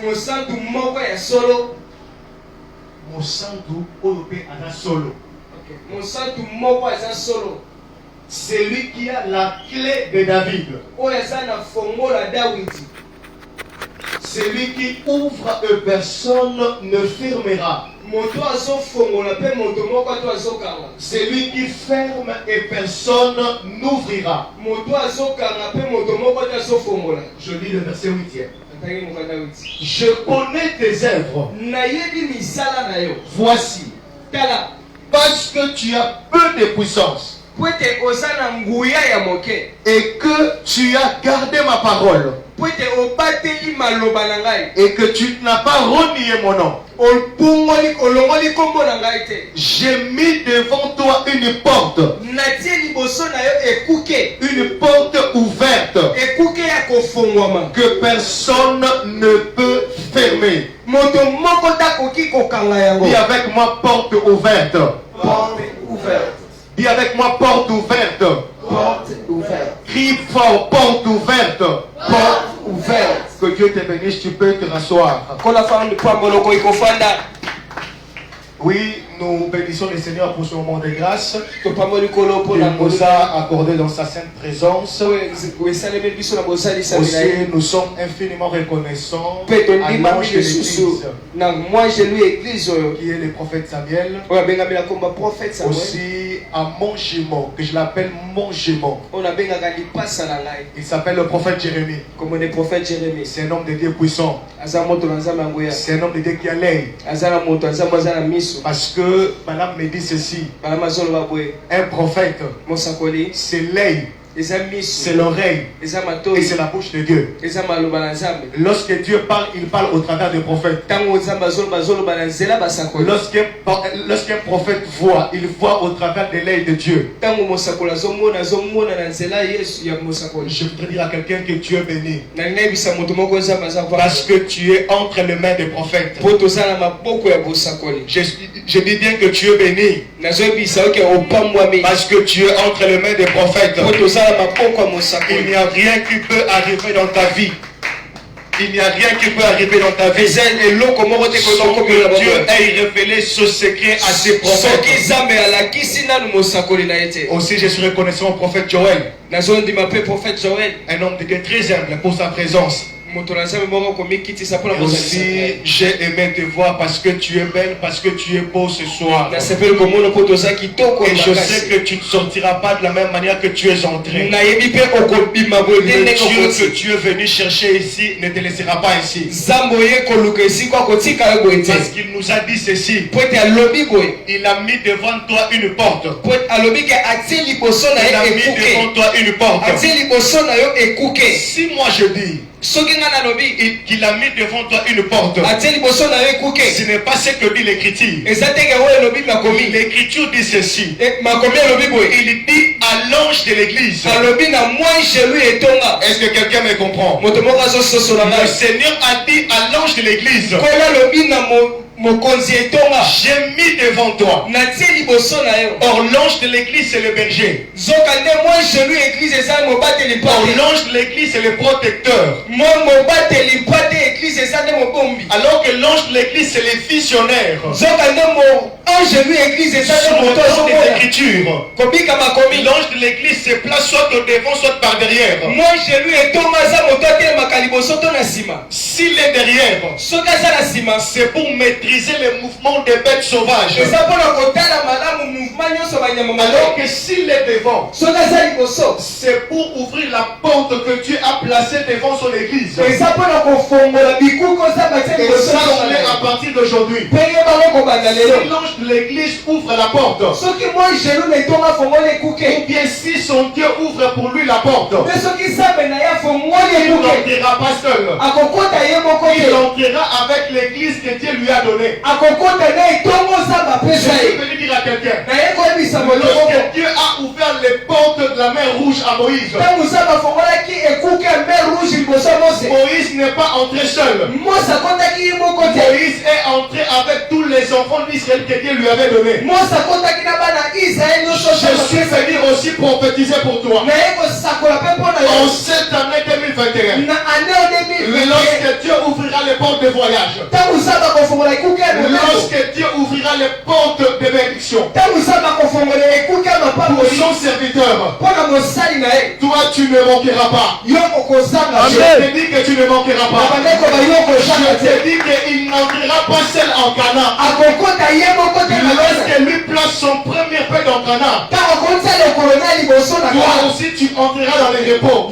Mosantu moko ya solo. Mosantu oyope ana solo. Mosantu moko ya solo. C'est lui qui a la clé de David. Oyazana fongola Dawidi. C'est lui qui ouvre et personne ne fermera. C'est lui qui ferme et personne n'ouvrira. Je lis le verset 8e. Je connais tes œuvres. Voici. Parce que tu as peu de puissance. Et que tu as gardé ma parole. Et que tu n'as pas renié mon nom. J'ai mis devant toi une porte. Une porte ouverte. Que personne ne peut fermer. Dis avec moi porte ouverte. Porte ouverte. Dis avec moi porte ouverte. Porte ouverte. Crie fort, porte ouverte. Porte ouverte. Que Dieu te bénisse, tu peux te rasseoir. Oui, nous bénissons le Seigneur pour ce moment de grâce qu'il nous a accordé dans sa sainte présence. Aussi, nous sommes infiniment reconnaissants à l'ange de l'Église, qui est le prophète Samuel. Aussi à mon gémeau, que je l'appelle mon gémeau. Il s'appelle le prophète Jérémie. C'est un homme de Dieu puissant. C'est un homme de Dieu qui a l'œil. Parce que Madame me dit ceci. Un prophète, c'est l'œil, c'est l'oreille et c'est la bouche de Dieu. Lorsque Dieu parle, il parle au travers des prophètes. Lorsqu'un prophète voit, il voit au travers de l'œil de Dieu. Je voudrais dire à quelqu'un que Dieu est béni. Parce que tu es entre les mains des prophètes. Je dis bien que tu es béni. Parce que tu es entre les mains des prophètes. Il n'y a rien qui peut arriver dans ta vie. Il n'y a rien qui peut arriver dans ta vie. Sans que Dieu ait révélé ce secret à ses prophètes. Aussi, je suis reconnaissant au prophète Joël. Un homme de Dieu très humble pour sa présence. Aussi, j'ai aimé te voir parce que tu es belle, parce que tu es beau ce soir. Et je sais que tu ne sortiras pas de la même manière que tu es entré. Le Dieu que tu es venu chercher ici ne te laissera pas ici. Parce qu'il nous a dit ceci. Il a mis devant toi une porte. Il a mis devant toi une porte. Si moi je dis qu'il a mis devant toi une porte, ce n'est pas ce que dit l'Écriture. L'Écriture dit ceci. Il dit à l'ange de l'église. Est-ce que quelqu'un me comprend? Le Seigneur a dit à l'ange de l'église, j'ai mis devant toi. Or l'ange de l'église c'est le berger. Or l'ange de l'église c'est le protecteur. Alors que l'ange de l'église c'est le visionnaire. Selon les Écritures, l'ange de l'église se place soit au devant soit par derrière. S'il est derrière, c'est pour maîtriser les mouvements des bêtes sauvages. Alors que s'il est devant, c'est pour ouvrir la porte que Dieu a placée devant son église. Et ça on est à partir d'aujourd'hui. Si l'ange de l'église ouvre la porte, ou bien si son Dieu ouvre pour lui la porte, il n'entrera pas seul. Il entrera avec l'église que Dieu lui a donnée. Je suis venu dire à quelqu'un, lorsque Dieu a ouvert les portes de la mer Rouge à Moïse, Moïse n'est pas entré seul. Moïse est entré avec tous les enfants d'Israël que Dieu lui avait donnés. suis venu aussi prophétiser pour toi. En cette année 2021, lorsque Dieu ouvrira les portes de voyage, lorsque Dieu ouvrira les portes de bénédiction pour son serviteur, toi tu ne manqueras pas. Je te dis que tu ne manqueras pas. Je te dis qu'il n'entrera pas seul en Cana. Lorsque lui place son premier pas dans Cana, toi aussi tu entreras dans les repos.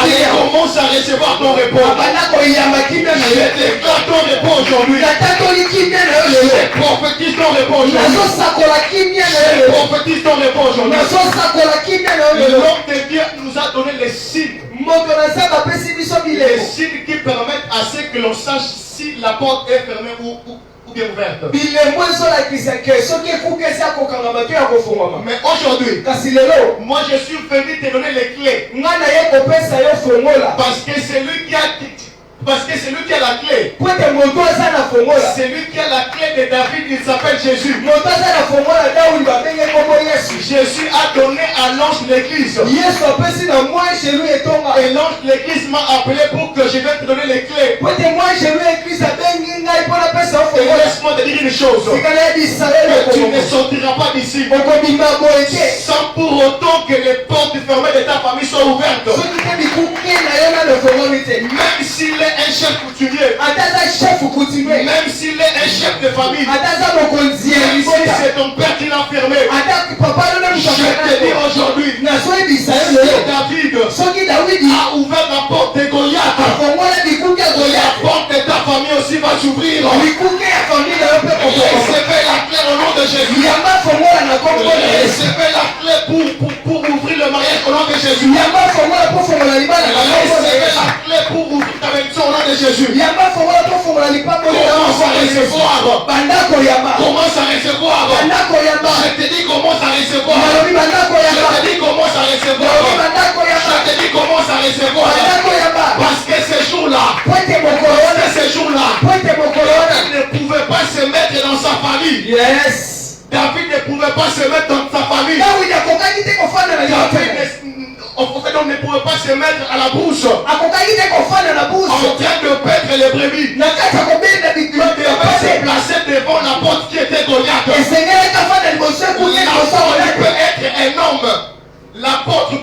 Allez, commence à recevoir ton repos. Je déclare ton repos aujourd'hui. Je prophétise ton repos aujourd'hui. Je prophétise ton repos aujourd'hui. L'homme de Dieu nous a donné les signes. Les signes qui permettent à ce que l'on sache si la porte est fermée ou bien ouverte. Mais aujourd'hui, moi je suis venu te donner les clés. Parce que c'est lui qui a la clé. C'est lui qui a la clé de David, il s'appelle Jésus. Jésus a donné à l'ange de l'église. Et l'ange de l'église m'a appelé pour que je vienne te donner les clés. Et laisse-moi te dire une chose. Que tu ne sortiras pas d'ici sans pour autant que les portes fermées de ta famille soient ouvertes. Même s'il est un chef coutumier, même s'il est un chef de famille, même si c'est ton père qui l'a fermé, je te dis aujourd'hui, David a ouvert la porte de Goliath. La porte de ta famille aussi va s'ouvrir. Recevez la clé au nom de Jésus. Recevez la clé pour ouvrir le mariage au nom de Jésus. Recevez la clé pour ouvrir ta maison au nom de Jésus. Commence à recevoir. Commence à recevoir. Je te dis commence à recevoir. Je te dis commence à recevoir. Je te dis commence à recevoir. Parce que ces jours-là, il ne pouvait pas se mettre dans sa famille. Yes. David ne pouvait pas se mettre dans sa famille. On ne pouvait pas se mettre à la brousse en train de perdre les brebis. Il devait se placer devant la porte qui était Goliath. La porte peut être un homme. La porte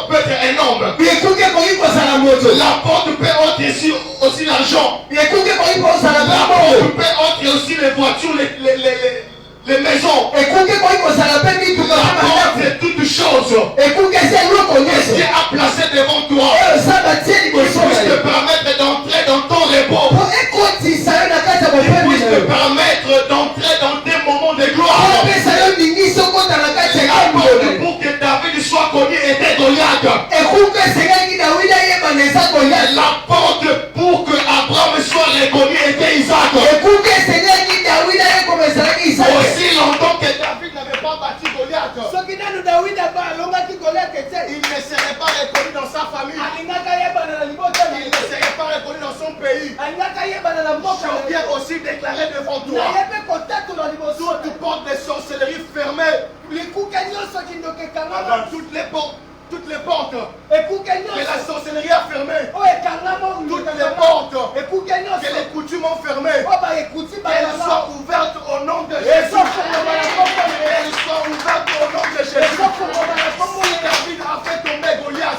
peut être un homme. La porte peut être aussi l'argent. La porte peut être aussi les voitures, les maisons. La porte est toute chose. Dieu a placé devant toi pour te permettre d'entrer dans ton repos. Pour te permettre d'entrer dans des moments de gloire. La porte pour que David soit connu était Goliath. La porte pour que Abraham soit reconnu était Isaac. Aussi longtemps que David n'avait pas battu Goliath, il ne serait pas reconnu dans sa famille. Il ne serait pas reconnu dans son pays. Je viens aussi déclarer devant toi toute porte de sorcellerie fermée. Toutes les portes que la sorcellerie a fermées, toutes les portes que les coutumes ont fermées, qu'elles soient ouvertes au nom de Jésus. Qu'elles soient ouvertes au nom de Jésus. David a fait tomber Goliath.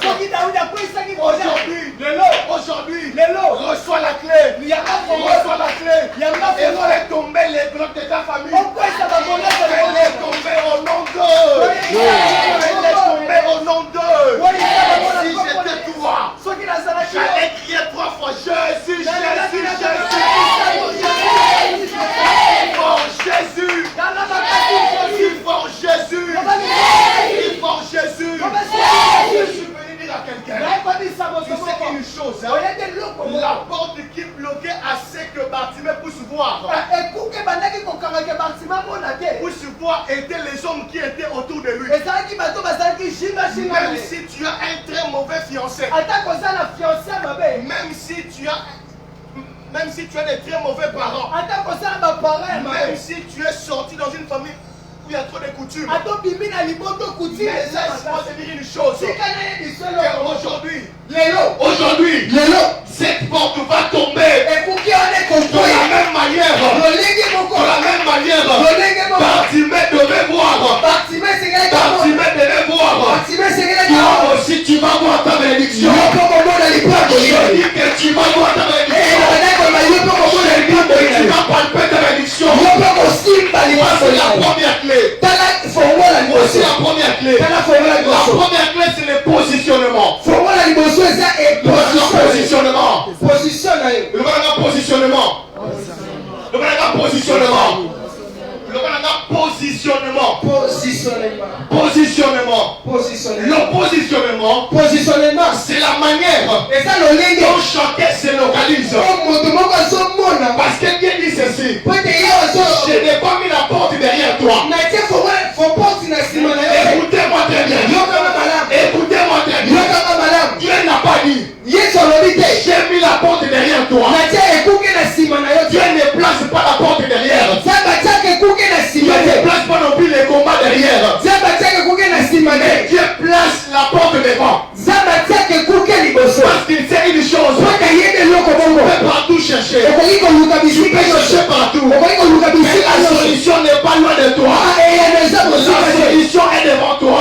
Aujourd'hui, reçois la clé. Reçois la clé. Et fais tomber les blocs de ta famille. Fais-les tomber au nom d'eux. Fais-les tomber au nom d'eux. Si j'étais toi, j'allais crier 3 fois Jésus, Jésus, Jésus. Fort Jésus. Fort Jésus. Fort Jésus. Je suis venu dire à quelqu'un, tu sais qu'une chose, la porte qui bloquait assez que Bartimée puisse voir. Puisse voir étaient les hommes qui étaient autour de lui. Même si tu as un très mauvais fiancé, même si tu as des très mauvais parents, même si tu es sorti dans une famille où il y a trop de coutumes. Mais laisse-moi te dire une chose. Aujourd'hui, cette porte va tomber. De la même manière. Bartimée devait voir. Toi aussi, tu vas voir ta bénédiction. Je dis que tu vas voir ta bénédiction. Tu vas palper ta bénédiction. C'est la première clé. Voici la première clé. La première clé, c'est le positionnement. Le positionnement, c'est la manière dont chacun se localise. Parce que Dieu dit ceci: je n'ai pas mis la porte derrière toi. Écoutez-moi très bien. Écoutez-moi très bien. Dieu n'a pas dit j'ai mis la porte derrière toi. Dieu ne place pas la porte derrière. Dieu ne place pas non plus les combats derrière. Mais Dieu place la porte devant. Parce qu'il sait une chose. Tu peux partout chercher. Tu peux chercher partout. Mais la solution n'est pas loin de toi. La solution est devant toi.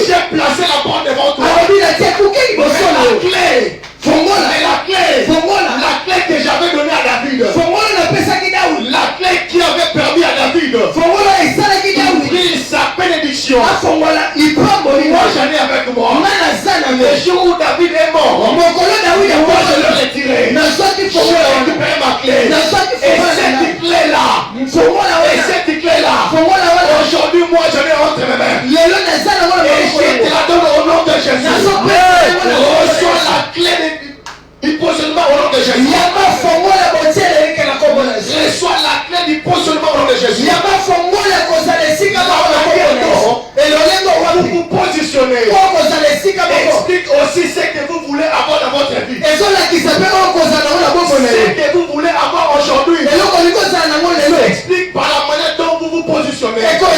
J'ai placé la porte devant toi. La clé que j'avais donnée à David. La clé qui avait permis à David d'ouvrir sa bénédiction. Moi j'en ai avec moi. Le jour où David est mort, moi je l'ai retiré. J'ai récupéré ma clé. Et cette clé là, aujourd'hui moi je l'ai entre mes mains. Et je te la donne au nom de Jésus. Reçois la clé du positionnement au nom de Jésus. Reçois la clé du positionnement au nom de Jésus. Pour vous positionner, explique aussi ce que vous voulez avoir dans votre vie. Ce que vous voulez avoir aujourd'hui. Explique par la manière dont vous vous positionnez. Est-ce que vous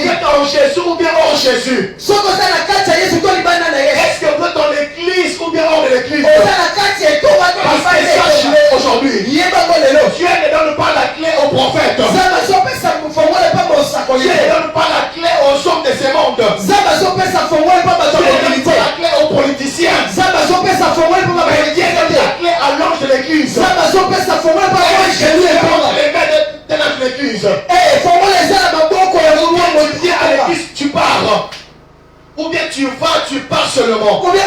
êtes en Jésus ou bien hors Jésus? Est-ce que vous êtes dans l'église ou bien hors de l'église? Parce que sache aujourd'hui, Dieu ne donne pas la clé aux prophètes. Dieu ne donne pas la clé aux hommes de ce monde. Dieu ne donne pas la clé aux politiciens. Mais Dieu donne la clé à l'ange de l'église. L'église. À l'église, tu pars. Ou bien tu vas, tu pars seulement. Mais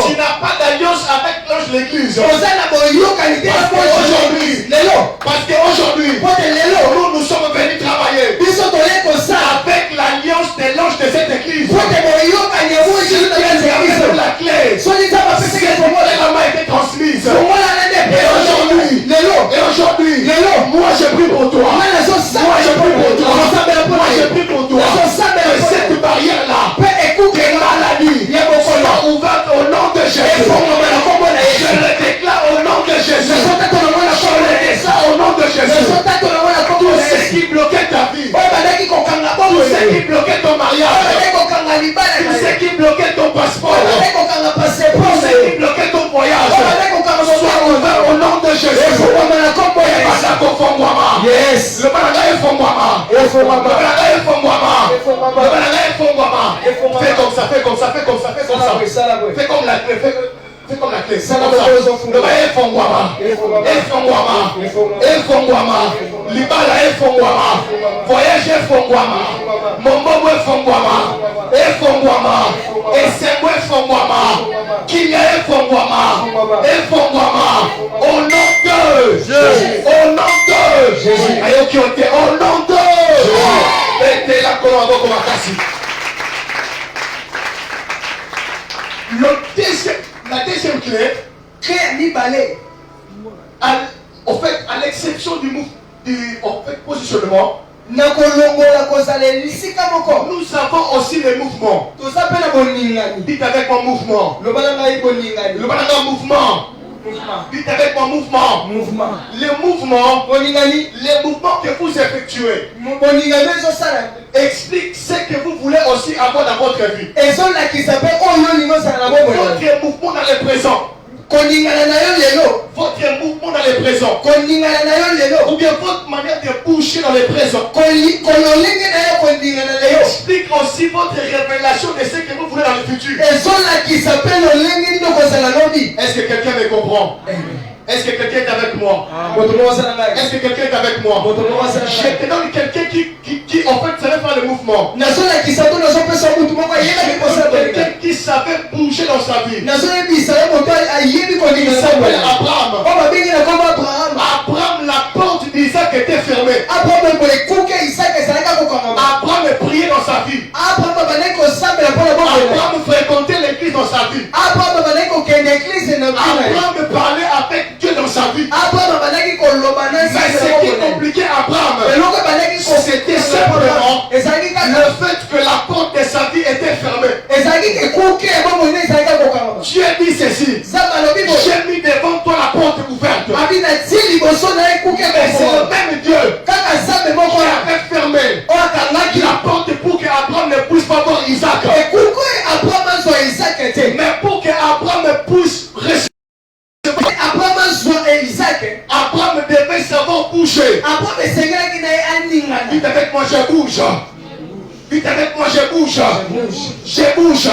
tu n'as pas d'alliance avec l'ange de l'église. Parce qu'aujourd'hui, nous sommes venus travailler avec l'alliance de l'ange de cette église. La clé. Elle m'a été transmise. Et aujourd'hui, moi je prie pour toi. Cette barrière-là, que maladie soit ouverte au nom de Jésus. Je le déclare au nom de Jésus. Je le déclare au nom de Jésus. Tout ce qui bloquait ta vie, tout ce qui bloquait ton mariage, tout ce qui bloquait ton passeport, tout ce qui bloquait ton voyage, soit ouvert au nom de Jésus. Yes. Le Banana est Fongwama. Fais comme ça, fais comme ça, fais comme ça, fais comme ça. Fais comme la clé, fais comme la clé. Le Fongwama. Libala est Fongwama. Voyage est Fongwama. Mombo est Fongwama. Esengo est Fongwama. Kinya est Fongwama. Au nom de Jésus. Au nom de Jésus. Ayokiote. Au nom de Jésus. La colombo comme Akasi. La deuxième clé, en fait, à l'exception du positionnement, nous avons aussi les mouvements. Dites avec moi mouvement. Le mouvement. Dites avec moi mouvement. Les mouvements que vous effectuez expliquent ce que vous voulez aussi avoir dans votre vie. Votre mouvement dans le présent. Votre mouvement dans le présent. Ou bien votre manière de bouger dans le présent. Explique aussi votre révélation de ce que vous voulez dans le futur. Est-ce que quelqu'un me comprend? Est-ce que quelqu'un est avec moi? Est-ce que quelqu'un est avec moi? Je te donne quelqu'un qui en fait savait faire le mouvement. Quelqu'un qui savait bouger dans sa vie. Il s'appelle Abraham. Abraham, la porte d'Isaac était fermée. Abraham priait dans sa vie. Abraham fréquentait l'église dans sa vie. Abraham parlait avec Dieu dans sa vie. Mais ce qui compliquait Abraham, c'était simplement le fait que la porte de sa vie était fermée. Dieu dit ceci: j'ai mis devant toi la porte ouverte. Mais c'est le même Dieu qui avait fermé la porte pour qu'Abraham ne puisse pas voir Isaac. Mais pour qu'Abraham puisse recevoir, Abraham devait savoir bouger. Dites avec moi, je bouge. Dites avec moi, je bouge. Je bouge.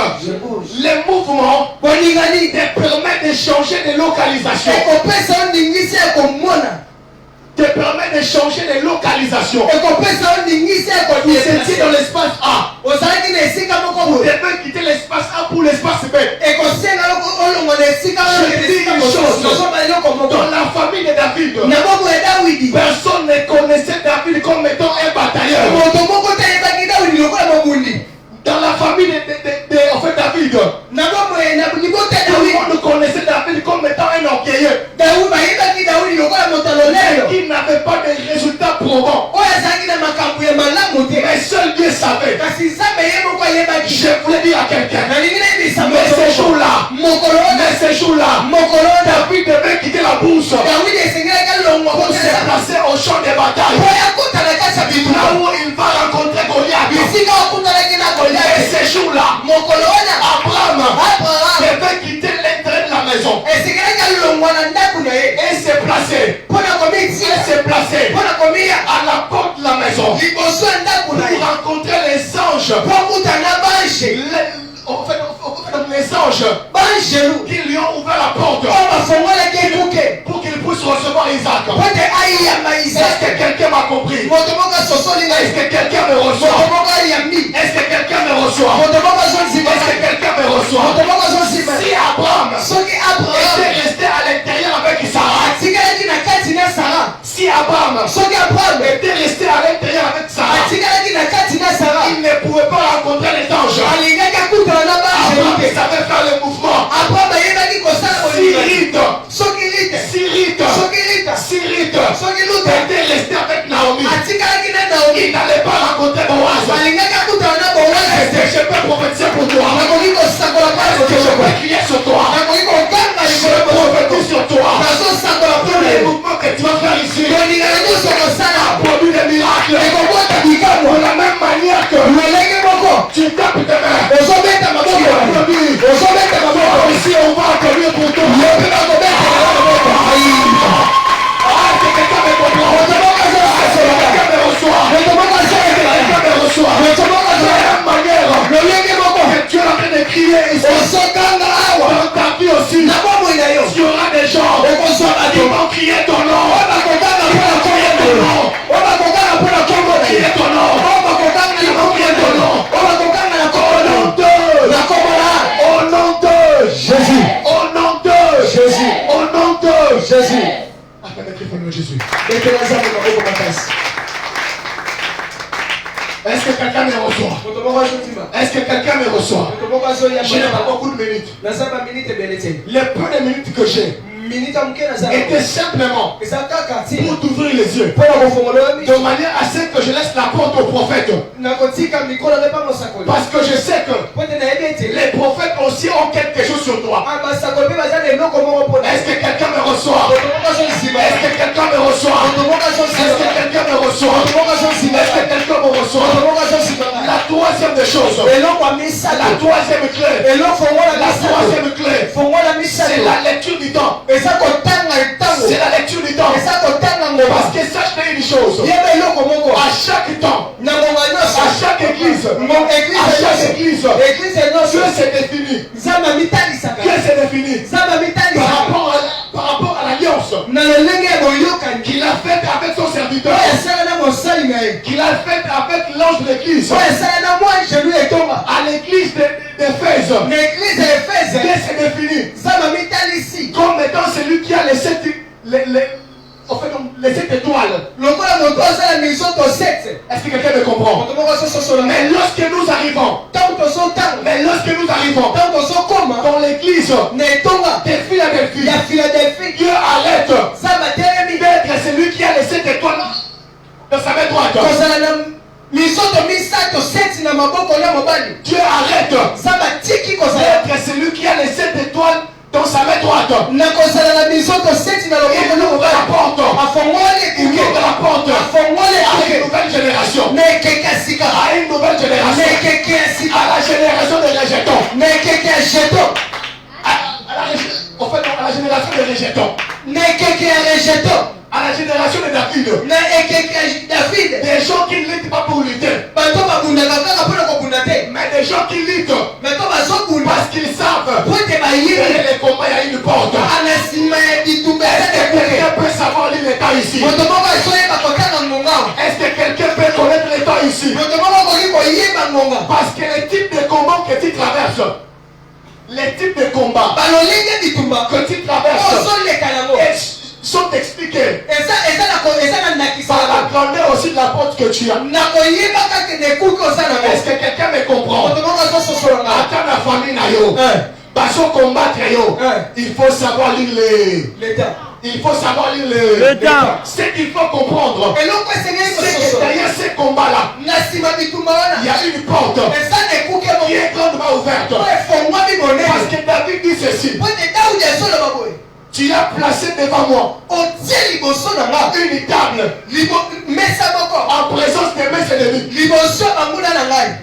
Les mouvements te permettent de changer de localisation. Te permet de changer de localisation. Vous étiez dans l'espace A. Vous devez quitter l'espace A pour l'espace B. Je dis une chose. Dans la famille de David, personne ne connaissait David comme étant un batailleur. Dans la famille de David, tout le monde connaissait David comme étant un orgueilleux qui n'avait pas de résultats probants. Mais seul Dieu savait. Je voulais dire à quelqu'un, mais ces jours-là, David devait quitter la bourse pour se placer au champ de bataille, là où il va rencontrer Goliath. Et ces jours-là, Abraham devait quitter l'intérieur de la maison et se placer à la porte de la maison pour rencontrer les anges. Les anges qui lui ont ouvert la porte pour qu'il puisse recevoir Isaac. Est-ce que quelqu'un m'a compris? Est-ce que quelqu'un me reçoit? Est-ce que quelqu'un me reçoit? Est-ce que quelqu'un me reçoit? Si Abraham était resté à l'intérieur avec Sarah, si Abraham était resté à l'intérieur avec Sarah, il ne pouvait pas rencontrer les anges. Abraham savait faire le mouvement. Sirite était resté avec Naomi. Il n'allait pas rencontrer Boaz. Est-ce que je peux prophétiser pour toi? Est-ce que je peux crier sur toi? Je prophétise sur toi. Tous les mouvements que tu vas faire ici a produit des miracles. De la même manière que tu tapes tes mains, ici on va accueillir pour toi. Quelqu'un me comprend. Quelqu'un me reçoit. De la même manière que tu es en train de crier ici, dans ta vie aussi, il y aura des gens qui vont crier ton nom. Jésus. Jésus. Est-ce que quelqu'un me reçoit? Est-ce que quelqu'un me reçoit? Je n'ai pas beaucoup de minutes. Les peu de minutes que j'ai était simplement pour t'ouvrir les yeux, de manière à ce que je laisse la porte au prophète. Parce que je sais que les prophètes aussi ont quelque chose sur toi. Est-ce que quelqu'un chose. La troisième clé. C'est la lecture du temps. C'est la lecture du temps. Parce que sache une chose. À chaque temps, à chaque église, Dieu s'est défini. Dieu s'est défini. Par rapport à l'alliance qu'il a faite avec son serviteur. Qu'il a faite avec l'ange de l'église. À l'église d'Éphèse. Dieu s'est défini comme étant celui qui a les sept étoiles. Est-ce que quelqu'un me comprend? Mais lorsque nous arrivons dans l'église de Philadelphie, Dieu arrête d'être celui qui a les sept étoiles dans sa main droite. Dieu arrête d'être celui qui a les sept étoiles dans sa main droite. Il ouvre la porte. Il ouvre la porte à une nouvelle génération. À une nouvelle génération. À la génération des rejetons. À la génération des rejetons. À la génération de David. Des gens qui ne luttent pas pour lutter. Mais des gens qui luttent parce qu'ils savent que les combats, il y a une porte. Est-ce que quelqu'un peut savoir l'état ici? Est-ce que quelqu'un peut connaître l'état ici? Parce que les types de combats que tu traverses, les types de combats que tu traverses sont expliqués par la grandeur aussi de la porte que tu as. Est-ce que quelqu'un me comprend? Attends la famille nayo. Pour combattre il faut savoir lire l'état. Il faut savoir lire l'état. Ce qu'il faut comprendre, c'est que derrière ces combats-là, il y a une porte qui est grandement ouverte. Parce que David dit ceci: tu as placé devant moi une table en présence de mes ennemis.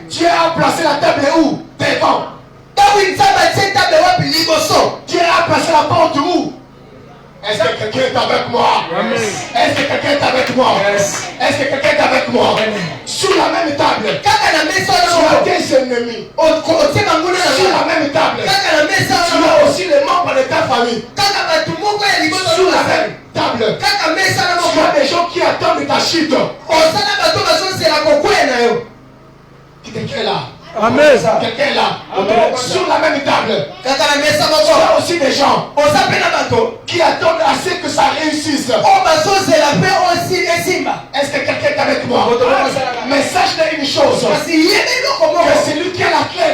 Tu as placé la table où? Devant. Tu as placé la porte où? Est-ce que quelqu'un est avec moi? Est-ce que quelqu'un est avec moi? Est-ce que quelqu'un est avec moi? Sur la même table, tu as tes ennemis. Sur la même table, tu as aussi les membres de ta famille. Sur la même table, tu as des gens qui attendent ta chute. Quelqu'un est là. Amen. Quelqu'un est là. Amen. Sur la même table, tu as aussi des gens qui attendent à ce que ça réussisse. Est-ce que quelqu'un est avec moi? Mais sache une chose, que celui qui a la clé,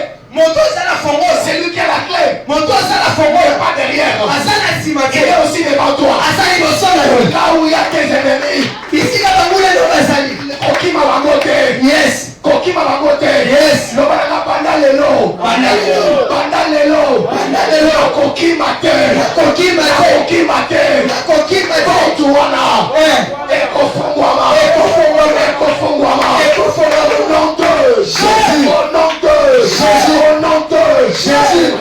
c'est lui qui a la clé. Il n'est pas derrière. Il est aussi devant toi. Là où il y a tes ennemis. Kokima Bangote. Yes. Kokima Bangote. Yes. No banana bandalelo. Bandalelo. Kokima te. Kokima te. Tuana. Ekofungwama. Au nom de Jésus. Au nom de Jésus. Au nom de Jésus.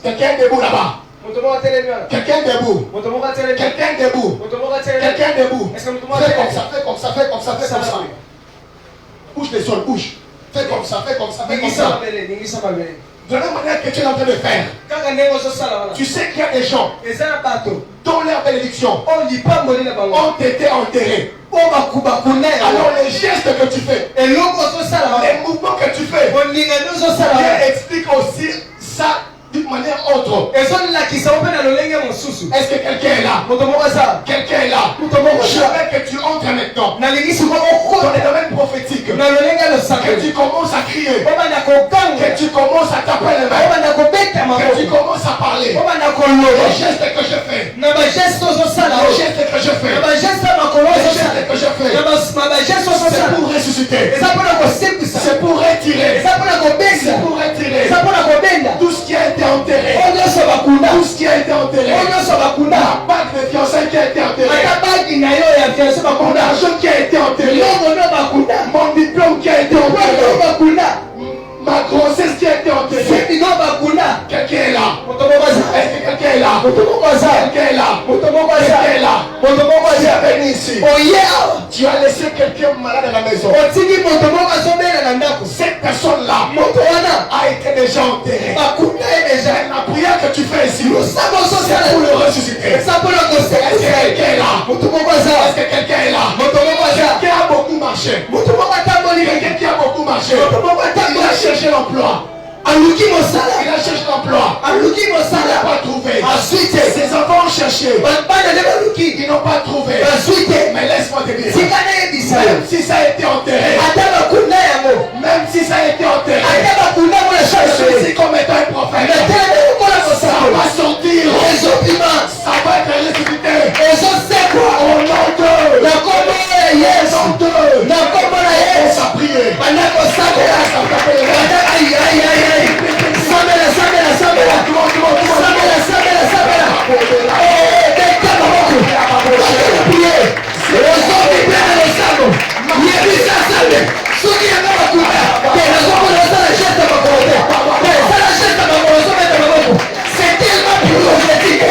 Quelqu'un debout là-bas. Quelqu'un debout. Quelqu'un debout. Quelqu'un debout. Fais comme ça. Bouge les sols, bouge. Fais comme ça. De la manière que tu es en train de faire. Tu sais qu'il y a des gens dont leur bénédiction ont été enterrés. Alors les gestes que tu fais, les mouvements que tu fais, Dieu explique aussi ça d'une manière autre. Est-ce que quelqu'un est là? Quelqu'un est là. Je veux que tu entres maintenant dans les domaines prophétiques. Que tu commences à crier. Que tu commences à taper les mains. Que tu commences à parler. Les gestes que je fais. Les gestes que je fais. C'est pour ressusciter. C'est pour retirer. C'est pour retirer tout ce qui a été enterré. Tout ce qui a été enterré. La bague de fiançailles qui a été enterrée. Mon argent qui a été enterré. Mon diplôme qui a été enterré. Ma grossesse qui a été enterrée. Quelqu'un est là. Est-ce que quelqu'un est là? Quelqu'un est là. Quelqu'un est là. Tu es venu ici. Tu as laissé quelqu'un malade à la maison. Cette personne-là a été déjà enterrée. La prière que tu fais ici, c'est pour le ressusciter. Est-ce que quelqu'un est là? Est-ce que quelqu'un est là? Quelqu'un a beaucoup marché. Quelqu'un qui a beaucoup marché. Il a cherché l'emploi. Il a cherché l'emploi. Il n'a pas trouvé. Ses enfants ont cherché. Ils n'ont pas trouvé. Mais laisse-moi te dire, même si ça a été enterré, même si ça a été enterré, je suis ici comme étant un prophète. Ça va sortir. Ça va être ressuscité. Au nom de on s'est prié. C'est tellement prophétique.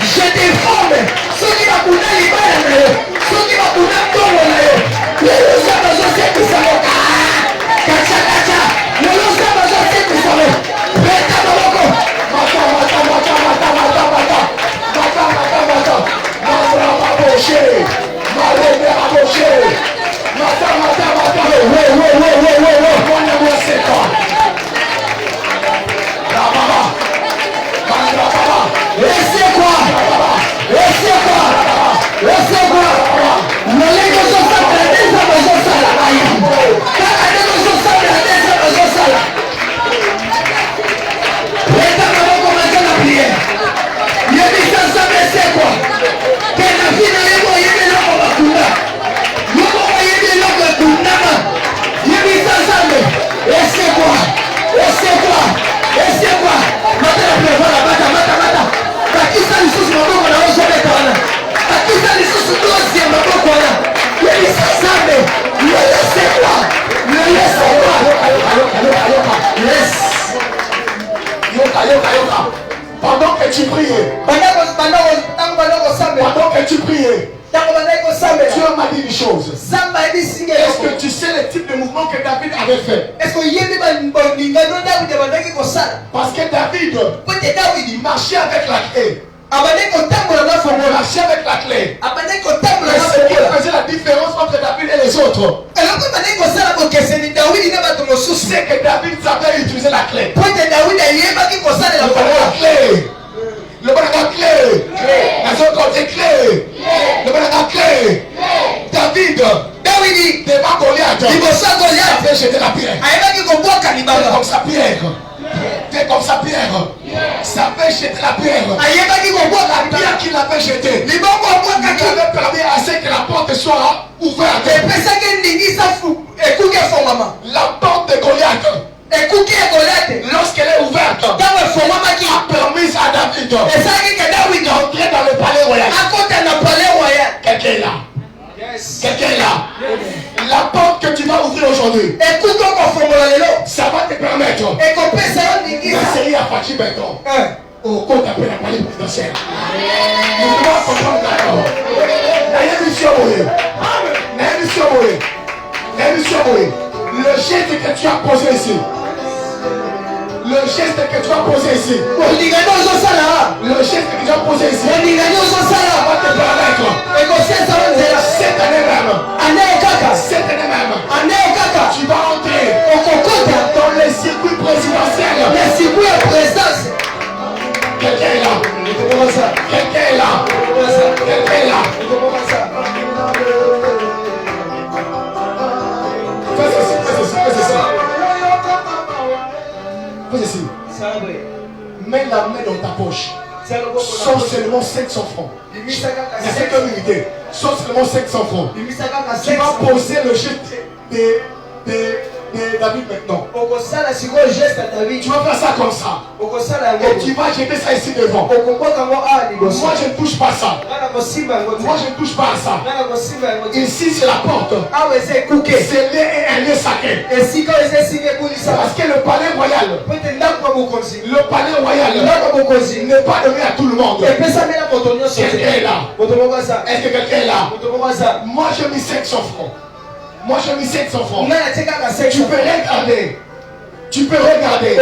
Je déforme ceux qui va couler l'image, ceux qui va couler tout le monde. Les gens besoin de tout ça. Kacha, les gens besoin de tout ça. Prête à Maroko. Pendant que tu priais, Dieu m'a dit une chose. Est-ce que tu sais le type de mouvement que David avait fait? Parce que David marchait avec la clé. Marchait avec la clé. Mais ce qui faisait la différence entre David et les autres, c'est que David savait utiliser la clé. Le bon clé. Les autres côté clé. Le bon clé. David, devant Goliath, il avait jeté la pierre. Comme sa pierre. Fais comme sa pierre. Ça fait jeter la pierre. La pierre qu'il avait jetée. Il avait permis à ce que la porte soit ouverte. La porte de Goliath, lorsqu'elle est ouverte, a permis à David d'entrer dans le palais royal. Quelqu'un est là. Quelqu'un est là. La porte que tu vas ouvrir aujourd'hui, ça va te permettre d'essayer à Fachi Béton au compte après la palais présidentielle. Nous devons comprendre d'accord. Le geste que tu as posé ici, le geste que tu as posé ici, le geste que tu as posé ici, ça va te permettre cette année même, tu vas entrer dans les circuits présidentiels. Quelqu'un est là. Quelqu'un est là. Quelqu'un est là. Fais ceci. Mets la main dans ta poche. Sont seulement 500 francs. C'est cette unité. Sont seulement 500 francs. Tu vas poser le jet de David maintenant. Tu vas faire ça comme ça. Et tu vas jeter ça ici devant. Moi je ne touche pas ça. Moi je ne touche pas à ça. Ici c'est la porte. C'est un lieu sacré. Parce que le palais royal n'est pas donné à tout le monde. Quelqu'un est là. Est-ce que quelqu'un est là? Moi je mis 500 francs. Moi je mis 700 francs. Tu peux regarder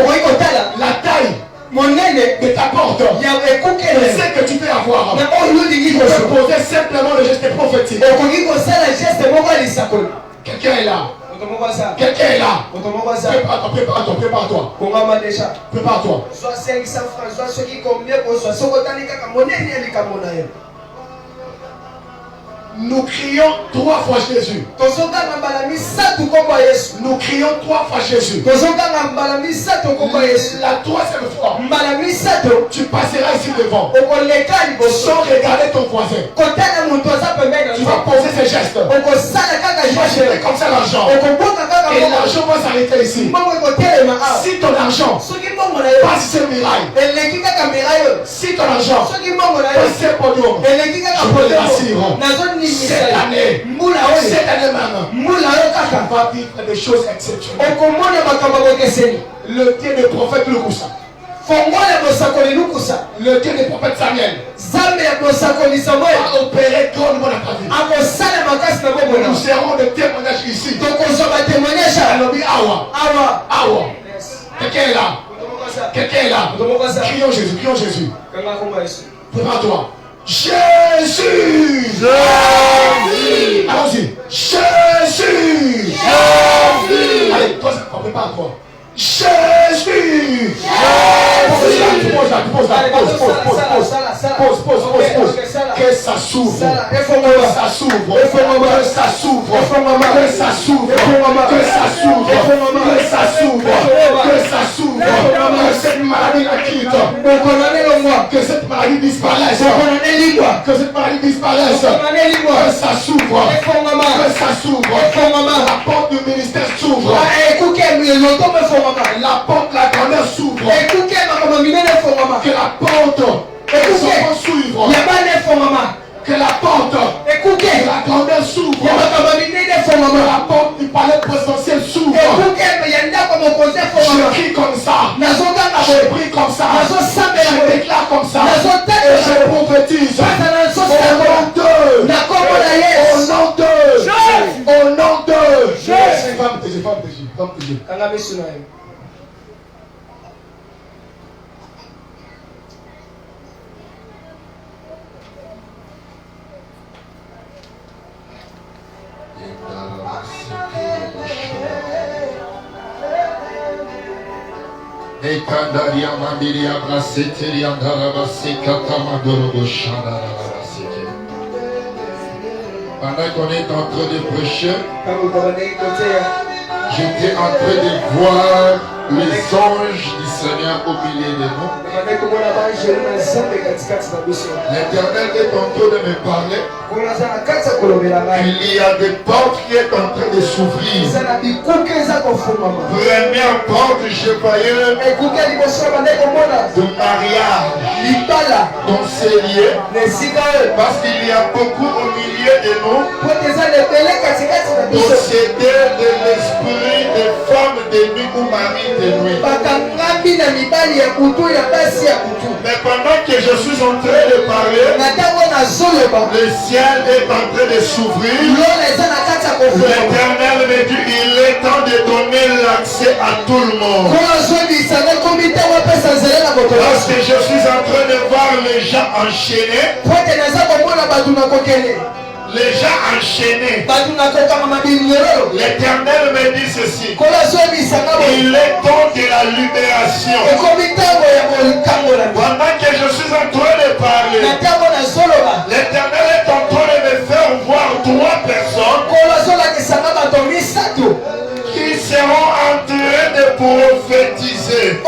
la taille de ta porte. C'est ce que tu peux avoir. Tu peux poser simplement le geste prophétique. Quelqu'un est là. Quelqu'un est là. Prépare-toi. Prépare-toi. Nous crions 3 fois Jésus. Nous crions 3 fois Jésus. La 3e fois, tu passeras ici devant sans regarder ton voisin. Tu vas poser ces gestes. Tu vas jeter comme ça l'argent. Et l'argent va s'arrêter ici. Si ton argent passe ce mirail, si ton argent passe ce podium, je peux te rassurer. Cette année même, on va vivre des choses exceptionnelles. Le Dieu du prophète Lukusa, le Dieu du prophète Samuel va opérer grandement dans ta vie. Nous serons des témoignages ici. Awa. Quelqu'un est là. Quelqu'un est là. Crions Jésus. Prépare-toi. Jésus! Allons-y. Jésus! Allez, toi, prépare-toi. Jésus! Pose. Que ça s'ouvre. Que cette maladie la quitte. Que cette maladie disparaisse. Que ça s'ouvre. La porte du ministère s'ouvre. La porte, la grandeur s'ouvre. Que la porte s'ouvre. Que la porte, la grandeur s'ouvre. Que la porte du palais présidentiel s'ouvre. Je crie comme ça. Je prie comme ça. Je déclare comme ça. Et je prophétise. Au nom de Jésus. Femme de Dieu. Pendant qu'on est en train de prêcher, j'étais en train de voir les anges du Seigneur au milieu de nous. L'Éternel est en train de me parler. Il y a des portes qui sont en train de s'ouvrir. Première porte, je voyais de mariage dans ces lieux. Parce qu'il y a beaucoup au milieu de nous possédés de l'esprit des femmes de nuit ou mari de nuit. Mais pendant que je suis en train de parler, le ciel est en train de s'ouvrir. L'Éternel me dit, il est temps de donner l'accès à tout le monde. Parce que je suis en train de voir les gens enchaînés. Les gens enchaînés. L'Éternel me dit ceci. Il est temps de la libération. Pendant que je suis en train de parler, l'Éternel est en train de me faire voir 3 personnes qui seront en train de prophétiser.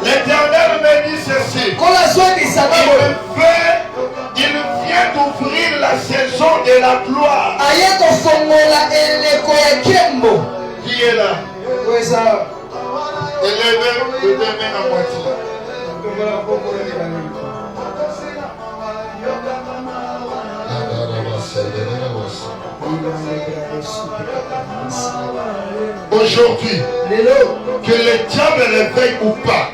L'Éternel me dit ceci. Il vient d'ouvrir la saison de la gloire. Aujourd'hui, que le diable réveille ou pas,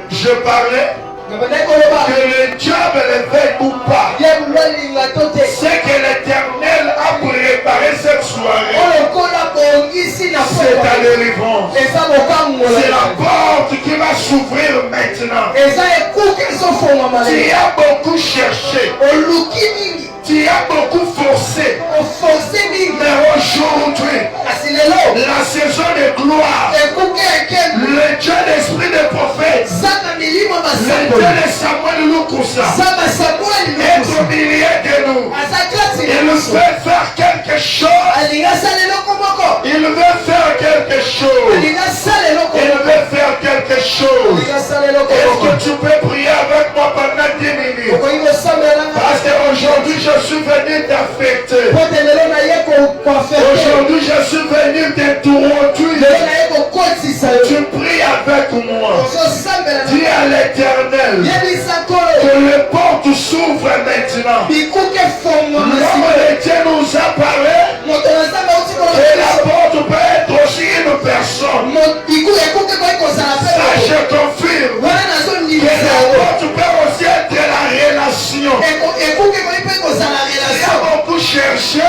je parlais que le diable réveille ou pas, c'est que l'Éternel a préparé cette soirée. C'est ta délivrance. C'est la porte qui va s'ouvrir maintenant. Tu as beaucoup cherché. Tu as beaucoup forcé. Mais aujourd'hui, la saison de gloire, le Dieu d'esprit des prophètes, le Dieu de Samuel Lukusa, est au milieu de nous. Il veut faire quelque chose. Il veut faire quelque chose. Il veut faire quelque chose. Est-ce que tu peux prier avec moi pendant 10 minutes? Parce qu'aujourd'hui je suis venu t'affecter. Aujourd'hui je suis venu t'introduire. Tu pries avec moi. Dis à l'Éternel que les portes s'ouvrent maintenant. L'homme de Dieu nous apparaît. Et la porte peut être aussi une personne. Ça je confirme. Et la porte peut aussi être la relation. Tu as beaucoup cherché.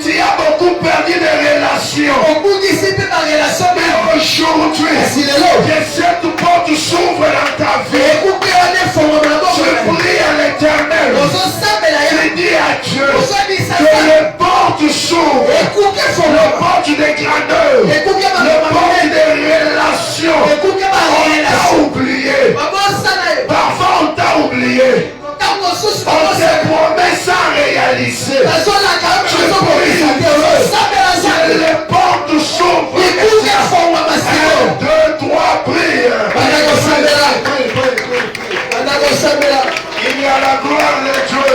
Tu as beaucoup perdu de relations. Mais aujourd'hui, que cette porte s'ouvre dans ta vie. Tu pries à l'Éternel. Tu dis à Dieu que les portes s'ouvrent. Les portes de grandeur. Les portes de relations. On t'a oublié. Parfois on t'a oublié. On te promet sans réaliser. Tu pries que les portes s'ouvrent. 1, 2, 3, prie. Il y a la gloire de Dieu.